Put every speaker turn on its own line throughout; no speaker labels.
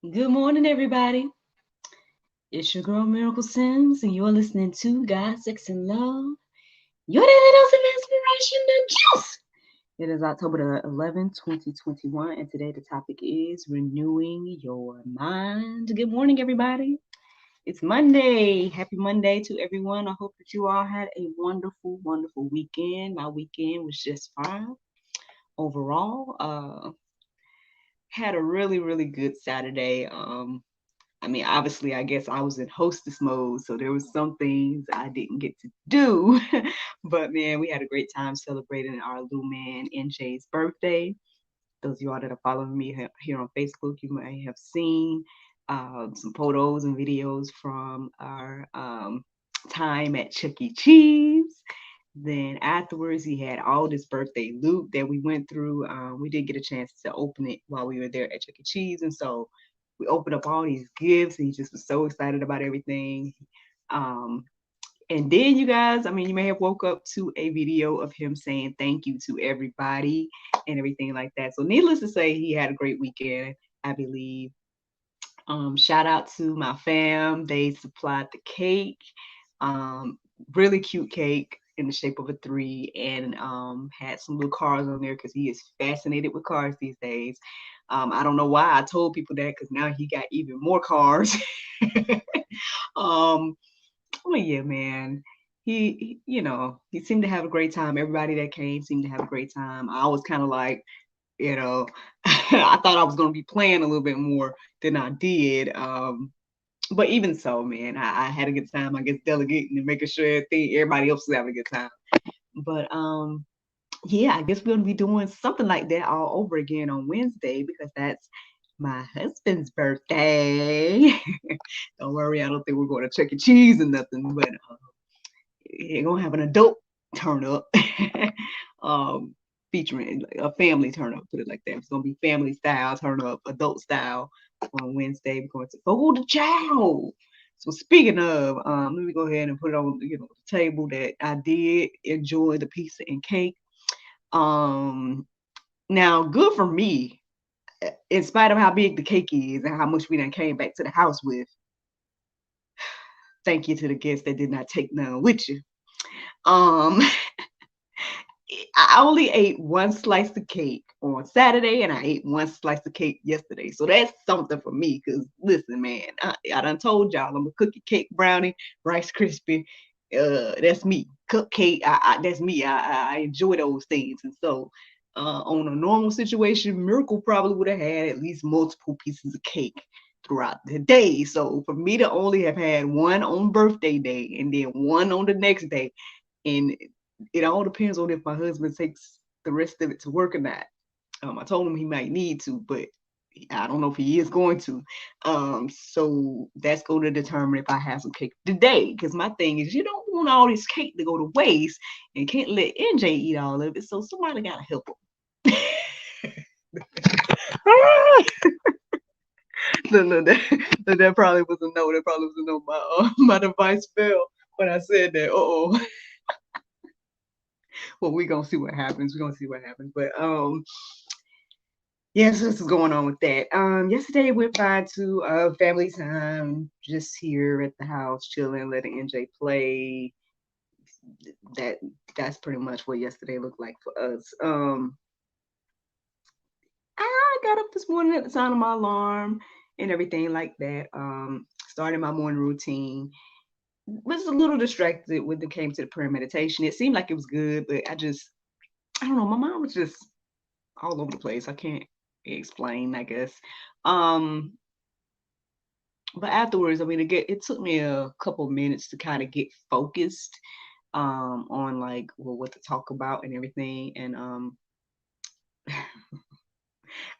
Good morning, everybody. It's your girl Miracle Sims, and you're listening to God, Sex, and Love. Your daily dose of inspiration, the juice. It is October the 11th, 2021, and today the topic is renewing your mind. Good morning, everybody. It's Monday. Happy Monday to everyone. I hope that you all had a wonderful, wonderful weekend. My weekend was just fine overall. Had a really, really good Saturday. Obviously, I guess I was in hostess mode, so there was some things I didn't get to do. But man, we had a great time celebrating our little man NJ's birthday. Those of y'all that are following me here on Facebook, you may have seen some photos and videos from our time at Chuck E. Cheese. Then afterwards, he had all this birthday loot that we went through. We did get a chance to open it while we were there at Chuck E. Cheese, and so we opened up all these gifts. And he just was so excited about everything. Um, and then you guys, you may have woke up to a video of him saying thank you to everybody and everything like that. So needless to say, he had a great weekend, I believe. Shout out to my fam. They supplied the cake. Um, Really cute cake in the shape of a three, and had some little cars on there because he is fascinated with cars these days. I don't know why I told people that because now he got even more cars. um, Oh yeah, man. He seemed to have a great time. Everybody that came seemed to have a great time. I was kind of like, I thought I was gonna be playing a little bit more than I did. But even so, man, I had a good time. I guess delegating and making sure everybody else was having a good time. But yeah, I guess we're gonna be doing something like that all over again on Wednesday because that's my husband's birthday. Don't worry, I don't think we're going to Chuck E. Cheese or nothing, but you're gonna have an adult turn up, um, featuring a family turn up. Put it like that. It's gonna be family style turn up, adult style on Wednesday. We're going to oh the child. So speaking of, let me go ahead and put it on the table that I did enjoy the pizza and cake. Um, Now good for me. In spite of how big the cake is and how much we done came back to the house with, thank you to the guests that did not take none with you. Um, I only ate one slice of cake on Saturday, and I ate one slice of cake yesterday. So that's something for me. Cause listen, man, I done told y'all I'm a cookie, cake, brownie, Rice Krispie. That's me. Cupcake, that's me. I enjoy those things, and so on a normal situation, Miracle probably would have had at least multiple pieces of cake throughout the day. So for me to only have had one on birthday day and then one on the next day, and it all depends on if my husband takes the rest of it to work or not. I told him he might need to, but I don't know if he is going to. So that's going to determine if I have some cake today. Because my thing is, you don't want all this cake to go to waste, and can't let NJ eat all of it. So somebody got to help him. No, that probably was a no. That probably was a no. My device fell when I said that. Well, we're gonna see what happens. We're gonna see what happens. But yes, this is going on with that. Yesterday went by to family time, just here at the house, chilling, letting NJ play. That that's pretty much what yesterday looked like for us. I got up this morning at the sound of my alarm and everything like that. Started my morning routine. Was a little distracted when it came to the prayer meditation. It seemed like it was good, but I don't know. My mind was just all over the place. I can't explain, I guess. Um, but afterwards, it took me a couple minutes to kind of get focused on like what to talk about and everything. And I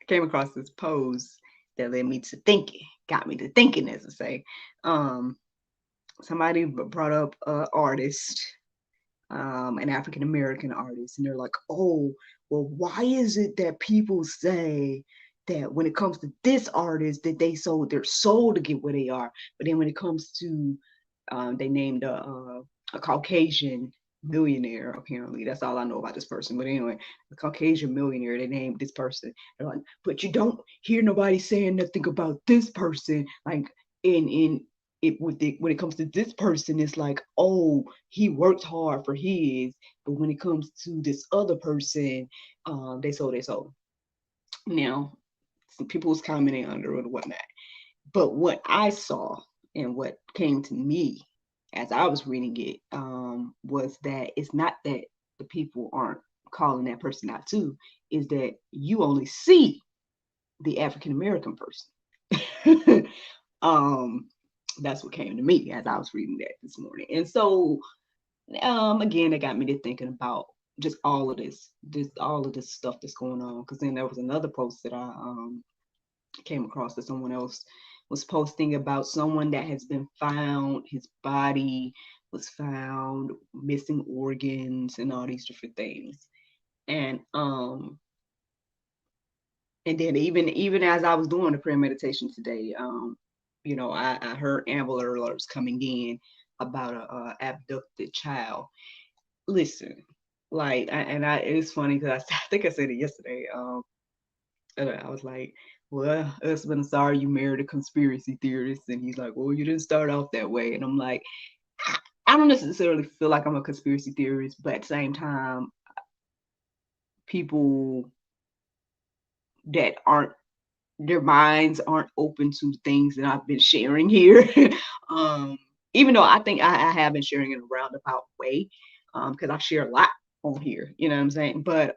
came across this post that led me to thinking, got me to thinking, as I say. Um, Somebody brought up an artist, an African American artist, and they're like, "Oh, well, why is it that people say that when it comes to this artist that they sold their soul to get where they are, but then when it comes to they named a Caucasian millionaire, apparently. That's all I know about this person. But anyway, the Caucasian millionaire, they named this person. They're like, but you don't hear nobody saying nothing about this person. Like in it with it when it comes to this person, it's like, oh, he worked hard for his. But when it comes to this other person, they sold. Now, some people was commenting under it and whatnot. But what I saw and what came to me as I was reading it was that it's not that the people aren't calling that person out too, is that you only see the African American person. um, that's what came to me as I was reading that this morning. And so again, it got me to thinking about just all of this stuff that's going on. Because then there was another post that I came across that someone else was posting about someone that has been found, his body was found, missing organs and all these different things. And then even as I was doing the prayer meditation today, I heard Amber Alerts coming in about a abducted child. Listen, it's funny because I think I said it yesterday. And I was like, well, husband, sorry you married a conspiracy theorist. And he's like, well, you didn't start off that way. And I'm like, I don't necessarily feel like I'm a conspiracy theorist, but at the same time, people that aren't, their minds aren't open to things that I've been sharing here. um, Even though I think I have been sharing in a roundabout way, because I share a lot on here, you know what I'm saying? But,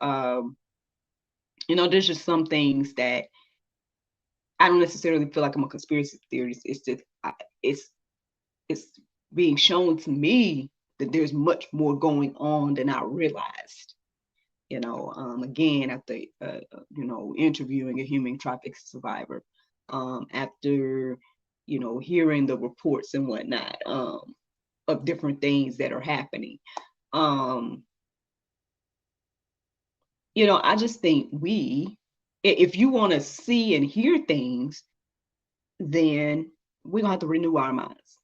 there's just some things that I don't necessarily feel like I'm a conspiracy theorist. It's just it's it's being shown to me that there's much more going on than I realized. Again, after interviewing a human trafficking survivor, after hearing the reports and whatnot of different things that are happening. I just think if you want to see and hear things, then we're gonna have to renew our minds.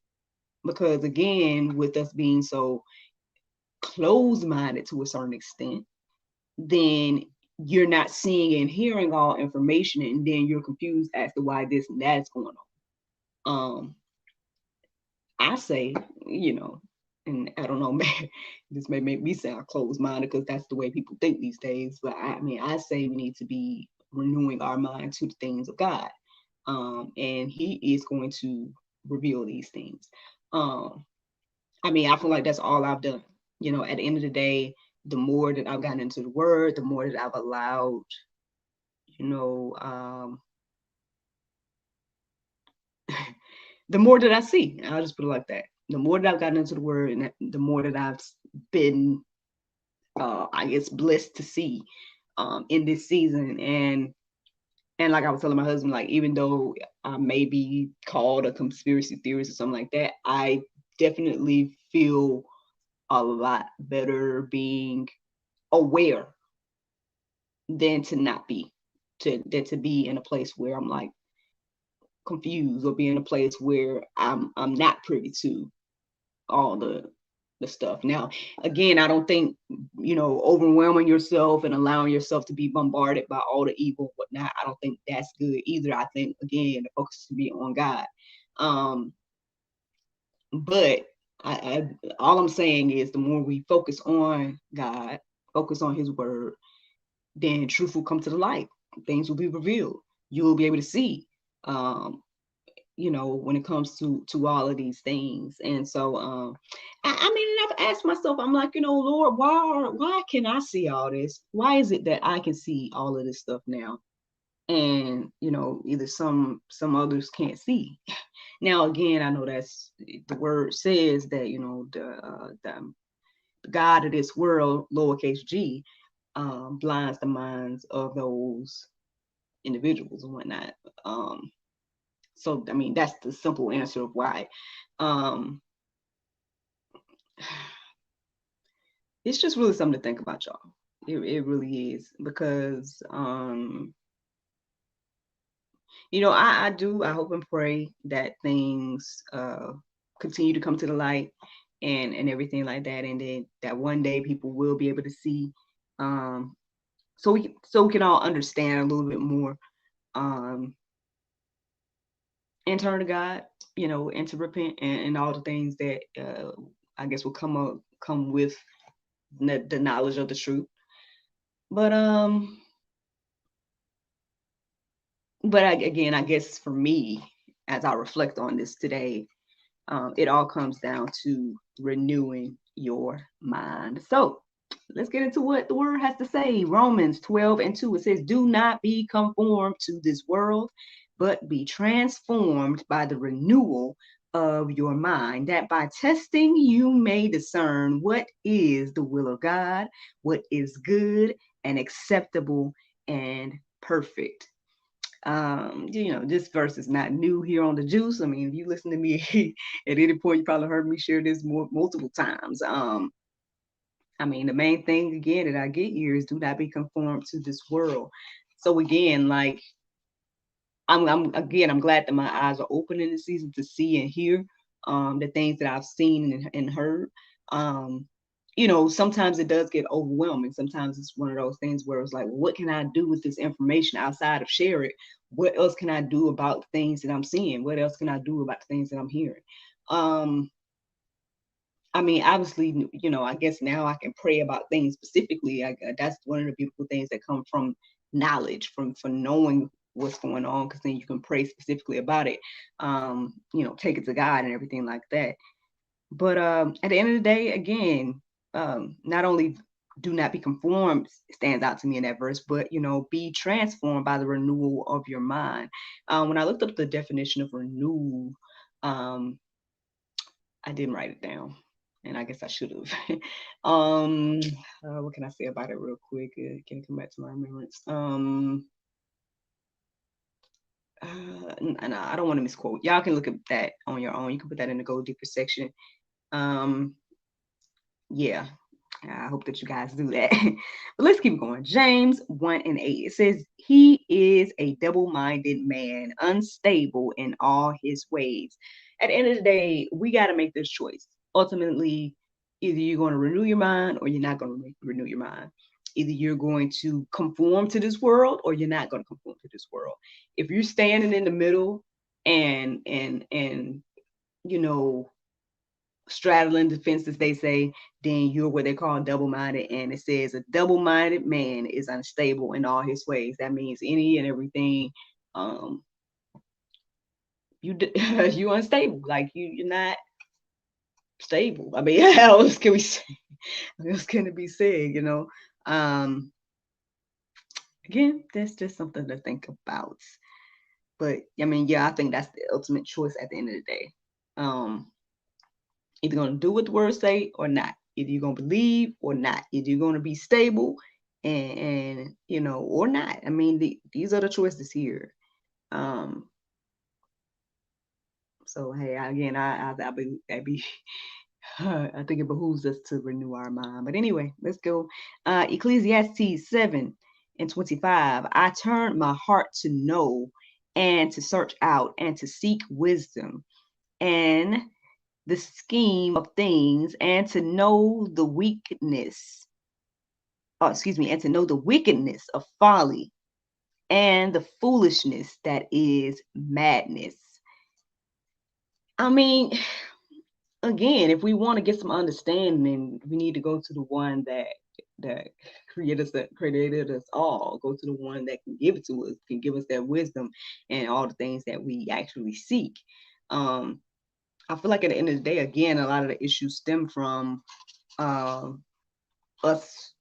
Because again, with us being so closed-minded to a certain extent, then you're not seeing and hearing all information, and then you're confused as to why this and that is going on. I say, and I don't know, this may make me sound closed-minded because that's the way people think these days. But I say we need to be renewing our mind to the things of God, and He is going to reveal these things. I feel like that's all I've done. At the end of the day, the more that I've gotten into the Word, the more that I've allowed, the more that I see. I'll just put it like that. The more that I've gotten into the Word, and the more that I've been, I guess, blessed to see in this season. And like I was telling my husband, like, even though I may be called a conspiracy theorist or something like that, I definitely feel a lot better being aware than to not be, than to be in a place where I'm like confused, or be in a place where I'm not privy to all the stuff. Now, again, I don't think, overwhelming yourself and allowing yourself to be bombarded by all the evil and whatnot, I don't think that's good either. I think, again, the focus should be on God. But all I'm saying is, the more we focus on God, focus on His Word, then truth will come to the light. Things will be revealed. You will be able to see, when it comes to all of these things. And so, I've asked myself, I'm like, Lord, why can I see all this? Why is it that I can see all of this stuff now? And, either some others can't see. Now, again, I know that's the Word says that, the God of this world, lowercase g, blinds the minds of those individuals and whatnot. So, that's the simple answer of why. It's just really something to think about, y'all. It really is, because, I hope and pray that things continue to come to the light. and everything like that. And then that one day people will be able to see, so we can all understand a little bit more, and turn to God, and to repent, and all the things that I guess will come with the knowledge of the truth. But again, I guess for me, as I reflect on this today, it all comes down to renewing your mind. So let's get into what the word has to say. Romans 12:2, it says, do not be conformed to this world, but be transformed by the renewal of your mind, that by testing you may discern what is the will of God, what is good and acceptable and perfect. This verse is not new here on the Juice. I mean, if you listen to me at any point, you probably heard me share this multiple times. I mean, the main thing again that I get here is do not be conformed to this world. So again, like I'm glad that my eyes are open in this season to see and hear the things that I've seen and heard. Sometimes it does get overwhelming. Sometimes it's one of those things where it's like, what can I do with this information outside of share it? What else can I do about things that I'm seeing? What else can I do about the things that I'm hearing? I mean, obviously, I guess now I can pray about things specifically. That's one of the beautiful things that come from knowledge, from knowing what's going on, because then you can pray specifically about it. Take it to God and everything like that. But at the end of the day, again, not only do not be conformed stands out to me in that verse, but be transformed by the renewal of your mind. When I looked up the definition of renewal, I didn't write it down, and I guess I should have. What can I say about it real quick? Can it come back to my remembrance? No, I don't want to misquote. Y'all can look at that on your own. You can put that in the Go Deeper section. Yeah, I hope that you guys do that. But let's keep going. James 1:8. It says, he is a double-minded man, unstable in all his ways. At the end of the day, we got to make this choice. Ultimately, either you're going to renew your mind or you're not going to renew your mind. Either you're going to conform to this world or you're not going to conform to this world. If you're standing in the middle and straddling the fence, as they say, then you're what they call double-minded. And it says a double-minded man is unstable in all his ways. That means any and everything. You're unstable. Like you're not stable. I mean, how else can we say? What else can it be said? Again, that's just something to think about. But I mean, yeah, I think that's the ultimate choice at the end of the day. Either going to do what the word say or not. Either you're going to believe or not. Either you're going to be stable and or not. I mean, these are the choices here. So hey, again, I think it behooves us to renew our mind. But anyway, let's go. Ecclesiastes 7:25. I turned my heart to know and to search out and to seek wisdom and the scheme of things, and to know the wickedness of folly and the foolishness that is madness. I mean, again, if we want to get some understanding, we need to go to the one that created us all. Go to the one that can give it to us, can give us that wisdom and all the things that we actually seek. I feel like at the end of the day, again, a lot of the issues stem from us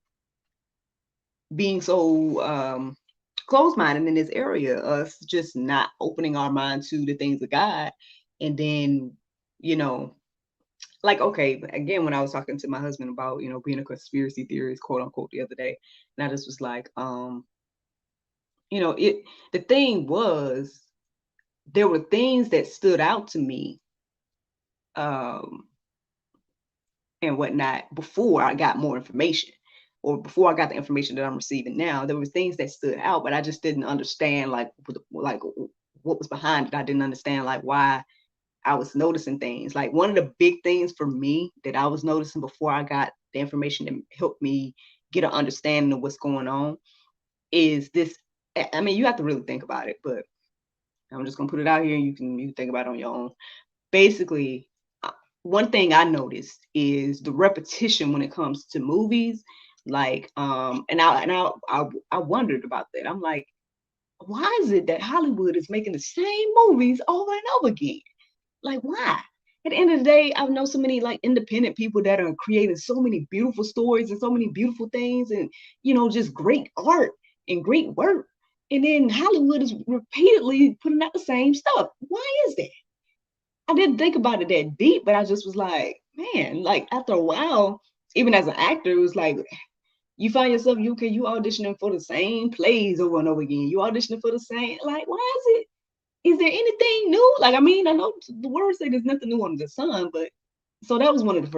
being so closed-minded in this area, us just not opening our mind to the things of God. And then, like, okay, again, when I was talking to my husband about, being a conspiracy theorist, quote unquote, the other day, and I just was like, the thing was, there were things that stood out to me and whatnot before I got more information, or before I got the information that I'm receiving now. There were things that stood out, but I just didn't understand like what was behind it. I didn't understand like why I was noticing things. Like one of the big things for me that I was noticing before I got the information that helped me get an understanding of what's going on is this. I mean, you have to really think about it, but I'm just gonna put it out here and you can think about it on your own. Basically, one thing I noticed is the repetition when it comes to movies. Like, I wondered about that. I'm like, why is it that Hollywood is making the same movies over and over again? Like, why? At the end of the day, I know so many like independent people that are creating so many beautiful stories and so many beautiful things and, just great art and great work. And then Hollywood is repeatedly putting out the same stuff. Why is that? I didn't think about it that deep, but I just was like, man, like after a while, even as an actor, it was like you find yourself you auditioning for the same plays over and over again. You auditioning for the same, like, why is it? Is there anything new? Like, I mean, I know the words say there's nothing new under the sun, but so that was one of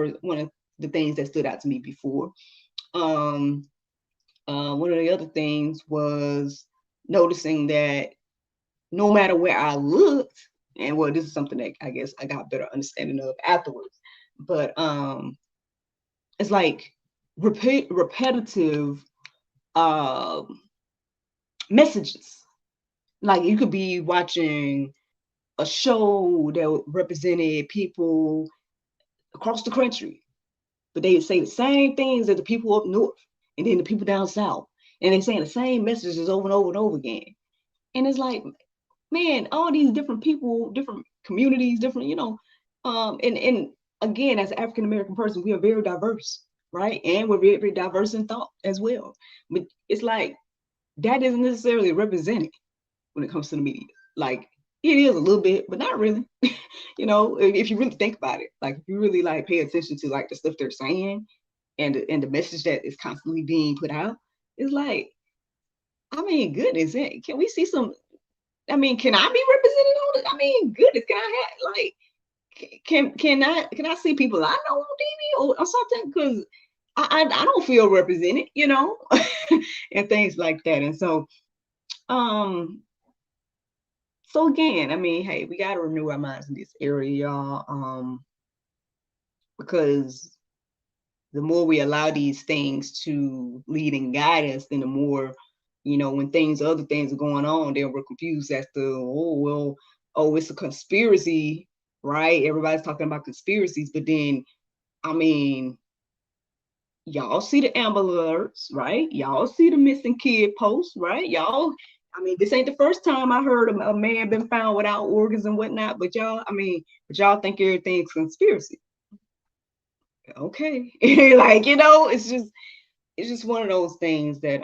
the things that stood out to me before. One of the other things was noticing that no matter where I looked, and well, this is something that I guess I got better understanding of afterwards, but it's like repetitive messages. Like you could be watching a show that represented people across the country, but they say the same things as the people up north and then the people down south, and they're saying the same messages over and over and over again. And it's like, man, all these different people, different communities, different, and again, as an African American person, we are very diverse, right? And we're very, very diverse in thought as well. But it's like that isn't necessarily represented when it comes to the media. Like it is a little bit, but not really. If you really think about it, like if you really like pay attention to like the stuff they're saying and the message that is constantly being put out, it's like, I mean, goodness, can we see some? I mean, can I be represented on it? I mean, goodness, can I have like can I see people I know on TV or something? Because I don't feel represented, and things like that. And so again, I mean, hey, we got to renew our minds in this area, y'all, because the more we allow these things to lead and guide us, then the more, when other things are going on, then we're confused as to, it's a conspiracy, right? Everybody's talking about conspiracies, but then, I mean, y'all see the Amber Alerts, right? Y'all see the missing kid posts, right? Y'all, I mean, this ain't the first time I heard a man been found without organs and whatnot, but y'all think everything's conspiracy. Okay. Like, it's just one of those things that,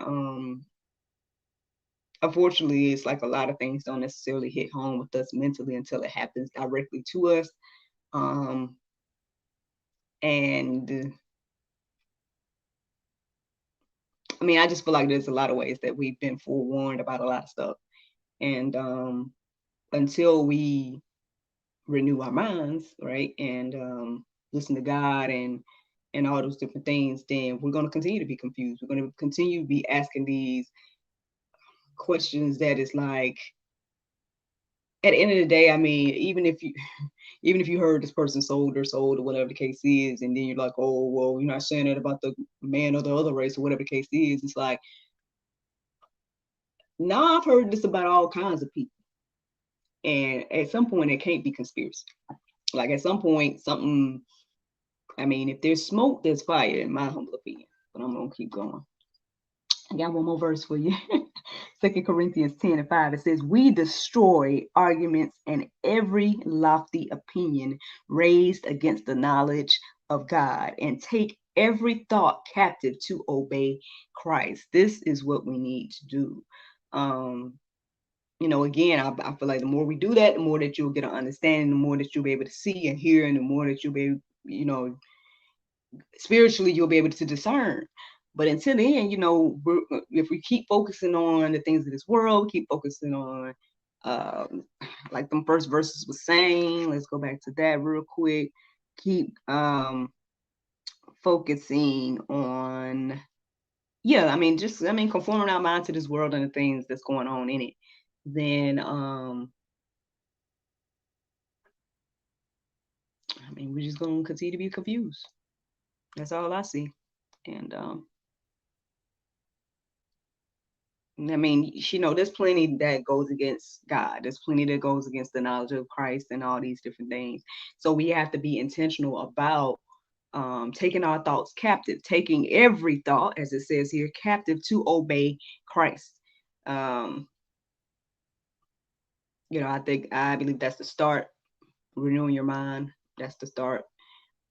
unfortunately, it's like a lot of things don't necessarily hit home with us mentally until it happens directly to us. And I mean, I just feel like there's a lot of ways that we've been forewarned about a lot of stuff. And until we renew our minds, right, and listen to God and all those different things, then we're going to continue to be confused. We're going to continue to be asking these questions that is like, at the end of the day, I mean, even if you heard this person sold or whatever the case is, and then you're like, oh, well, you're not saying that about the man or the other race or whatever the case is, it's like, now I've heard this about all kinds of people. And at some point, it can't be conspiracy. Like at some point, something, I mean, if there's smoke, there's fire, in my humble opinion. But I'm going to keep going. I got one more verse for you. 2 Corinthians 10:5. It says, we destroy arguments and every lofty opinion raised against the knowledge of God and take every thought captive to obey Christ. This is what we need to do. Again, I feel like the more we do that, the more that you'll get an understanding, the more that you'll be able to see and hear, and the more that you'll be, spiritually, you'll be able to discern. But until then, if we keep focusing on the things of this world, keep focusing on, like them first verses was saying, let's go back to that real quick. Keep focusing on, conforming our mind to this world and the things that's going on in it. Then I mean, we're just gonna continue to be confused. That's all I see. And I mean, there's plenty that goes against God. There's plenty that goes against the knowledge of Christ and all these different things. So we have to be intentional about taking our thoughts captive, taking every thought, as it says here, captive to obey Christ. Um, I believe that's the start. Renewing your mind, that's the start.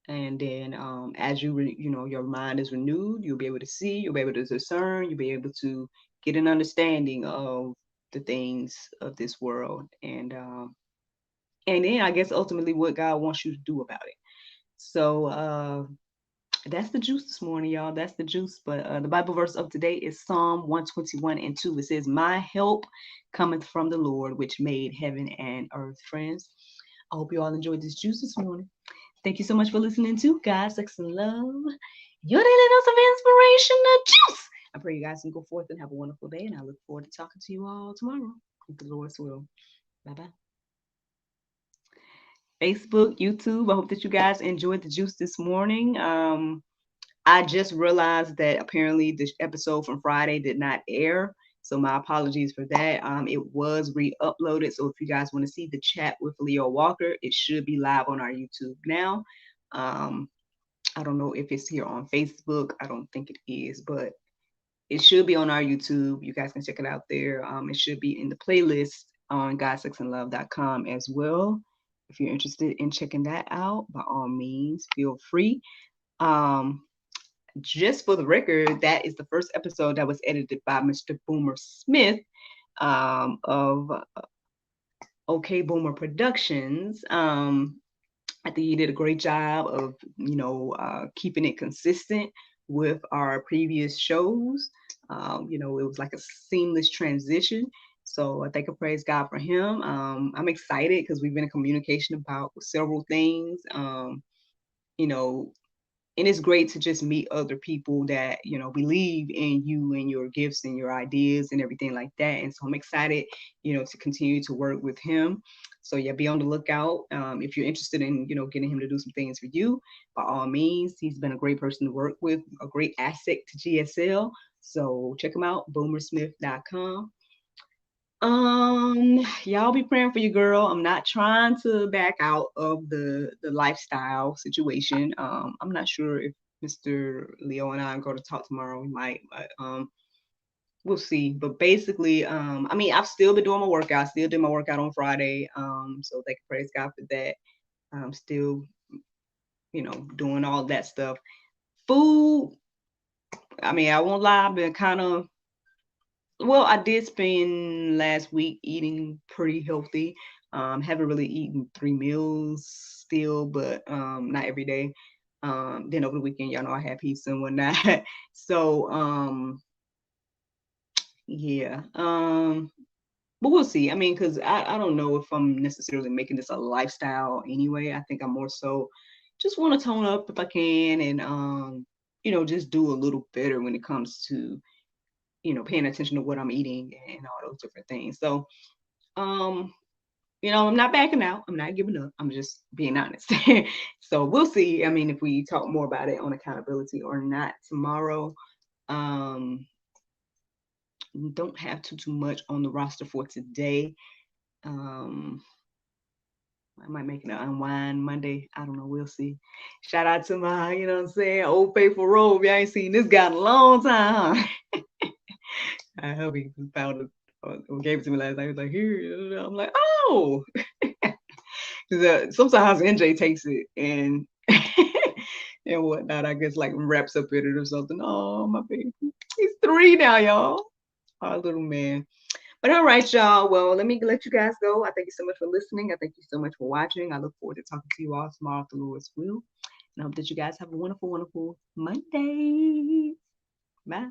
And then as your mind is renewed, you'll be able to see, you'll be able to discern, you'll be able to get an understanding of the things of this world. And then I guess ultimately what God wants you to do about it. So that's the juice this morning, y'all. That's the juice. But the Bible verse of today is Psalm 121:2. It says, "My help cometh from the Lord, which made heaven and earth." Friends, I hope you all enjoyed this juice this morning. Thank you so much for listening to God, Sex, and Love, your daily dose of inspiration, the juice. I pray you guys can go forth and have a wonderful day, and I look forward to talking to you all tomorrow, if the Lord's will. Bye-bye. Facebook, YouTube, I hope that you guys enjoyed the juice this morning. I just realized that apparently this episode from Friday did not air. So my apologies for that. It was re-uploaded. So if you guys want to see the chat with Leo Walker, it should be live on our YouTube now. I don't know if it's here on Facebook. I don't think it is, but it should be on our YouTube. You guys can check it out there. It should be in the playlist on godsexandlove.com as well. If you're interested in checking that out, by all means, feel free. Just for the record, that is the first episode that was edited by Mr. Boomer Smith of OK Boomer Productions. I think he did a great job of, keeping it consistent with our previous shows. It was like a seamless transition. So I thank and praise God for him. I'm excited because we've been in communication about several things. And it's great to just meet other people that believe in you and your gifts and your ideas and everything like that. And so I'm excited to continue to work with him. So yeah, be on the lookout. If you're interested in getting him to do some things for you, by all means. He's been a great person to work with, a great asset to GSL. So check him out, boomersmith.com. Y'all be praying for your girl. I'm not trying to back out of the lifestyle situation. I'm not sure if Mr. Leo and I are going to talk tomorrow. We might, but we'll see. But basically, I mean, I've still been doing my workout. Still did my workout on Friday. So thank you, praise God for that. I'm still, doing all that stuff. Food. I mean, I won't lie. I've been kind of. Well, I did spend last week eating pretty healthy. Haven't really eaten 3 meals still, but not every day. Then over the weekend, y'all know I had pizza and whatnot. So yeah. But we'll see. I mean, because I don't know if I'm necessarily making this a lifestyle anyway. I think I more so just want to tone up if I can and just do a little better when it comes to paying attention to what I'm eating and all those different things. So, I'm not backing out. I'm not giving up. I'm just being honest. So we'll see. I mean, if we talk more about it on accountability or not tomorrow. Don't have too much on the roster for today. I might make it an unwind Monday. I don't know. We'll see. Shout out to my, old faithful Robe. Y'all ain't seen this guy in a long time. I hope he found it or gave it to me last night. He was like, here. I'm like, oh. Sometimes NJ takes it and and whatnot. I guess like wraps up in it or something. Oh, my baby. He's 3 now, y'all. Our little man. But all right, y'all. Well, let me let you guys go. I thank you so much for listening. I thank you so much for watching. I look forward to talking to you all tomorrow if the Lord's will. And I hope that you guys have a wonderful, wonderful Monday. Bye.